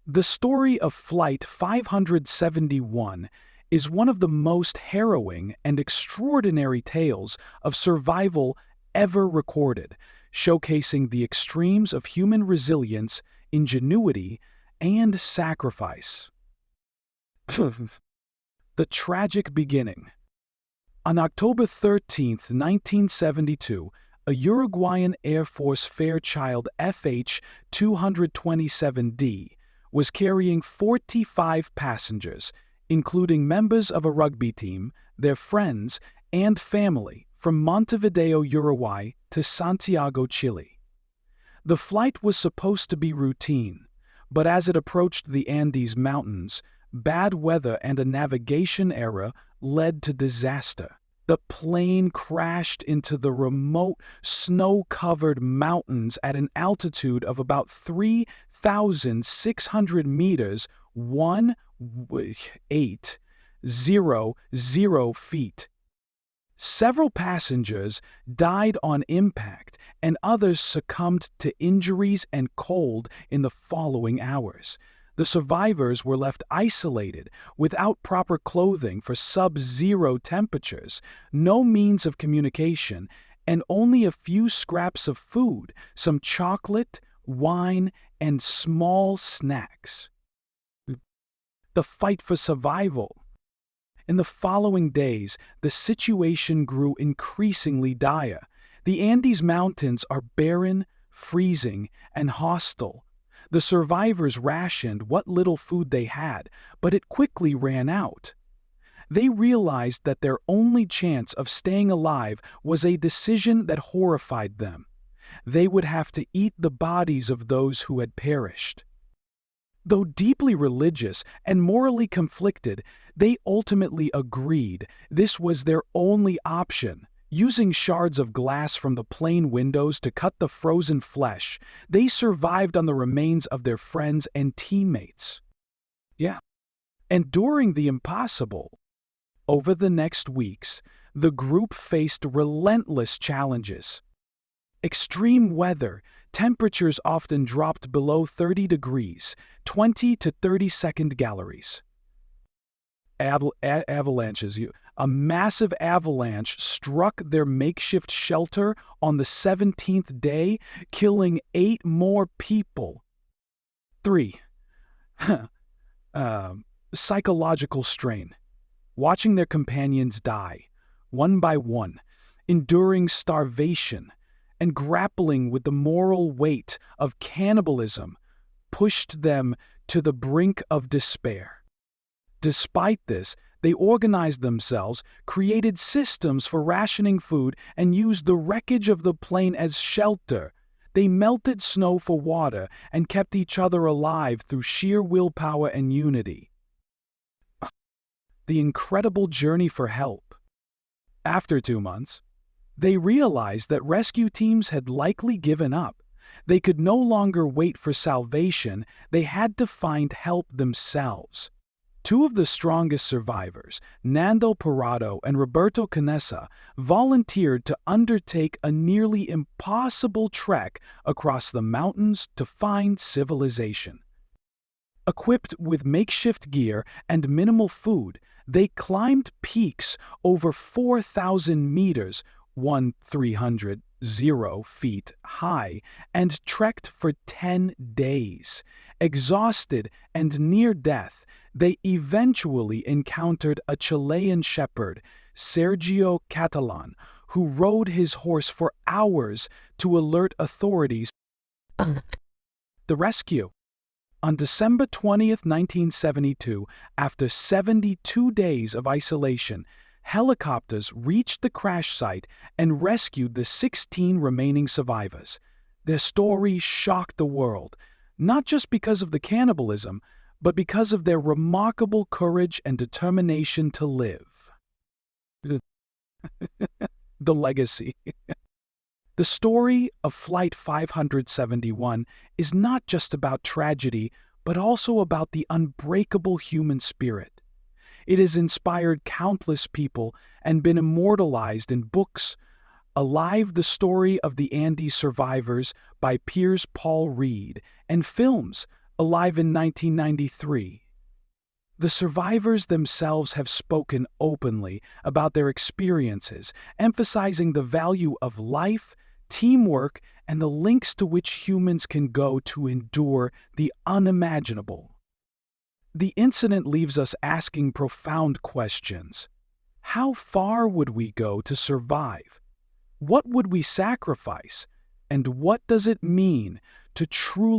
The story of Flight 571 is one of the most harrowing and extraordinary tales of survival ever recorded, showcasing the extremes of human resilience, ingenuity, and sacrifice. The tragic beginning. On October 13, 1972, a Uruguayan Air Force Fairchild FH-227D was carrying 45 passengers, including members of a rugby team, their friends, and family, from Montevideo, Uruguay to Santiago, Chile. The flight was supposed to be routine, but as it approached the Andes Mountains, bad weather and a navigation error led to disaster. The plane crashed into the remote, snow-covered mountains at an altitude of about 3,600 meters, 1,800 feet. Several passengers died on impact, and others succumbed to injuries and cold in the following hours. The survivors were left isolated, without proper clothing for sub-zero temperatures, no means of communication, and only a few scraps of food, some chocolate, wine, and small snacks. The fight for survival. In the following days, the situation grew increasingly dire. The Andes Mountains are barren, freezing, and hostile. The survivors rationed what little food they had, but it quickly ran out. They realized that their only chance of staying alive was a decision that horrified them. They would have to eat the bodies of those who had perished. Though deeply religious and morally conflicted, they ultimately agreed this was their only option. Using shards of glass from the plane windows to cut the frozen flesh, they survived on the remains of their friends and teammates. Enduring the impossible. Over the next weeks, the group faced relentless challenges. Extreme weather, temperatures often dropped below 30 degrees, 20 to 30-second galleries. Avalanches. A massive avalanche struck their makeshift shelter on the 17th day, killing 8 more people. 3. Psychological strain. Watching their companions die, one by one, enduring starvation, and grappling with the moral weight of cannibalism pushed them to the brink of despair. Despite this, they organized themselves, created systems for rationing food, and used the wreckage of the plane as shelter. They melted snow for water and kept each other alive through sheer willpower and unity. The incredible journey for help. After 2 months, they realized that rescue teams had likely given up. They could no longer wait for salvation, they had to find help themselves. 2 of the strongest survivors, Nando Parado and Roberto Canessa, volunteered to undertake a nearly impossible trek across the mountains to find civilization. Equipped with makeshift gear and minimal food, they climbed peaks over 4,000 meters, 1,300 feet high, and trekked for 10 days. Exhausted and near death, they eventually encountered a Chilean shepherd, Sergio Catalan, who rode his horse for hours to alert authorities. The rescue. On December 20th, 1972, after 72 days of isolation, helicopters reached the crash site and rescued the 16 remaining survivors. Their story shocked the world, not just because of the cannibalism, but because of their remarkable courage and determination to live. The legacy. The story of Flight 571 is not just about tragedy, but also about the unbreakable human spirit. It has inspired countless people and been immortalized in books. Alive, the story of the Andes survivors by Piers Paul Reed, and films alive in 1993. The survivors themselves have spoken openly about their experiences, emphasizing the value of life, teamwork, and the lengths to which humans can go to endure the unimaginable. The incident leaves us asking profound questions. How far would we go to survive? What would we sacrifice? And what does it mean to truly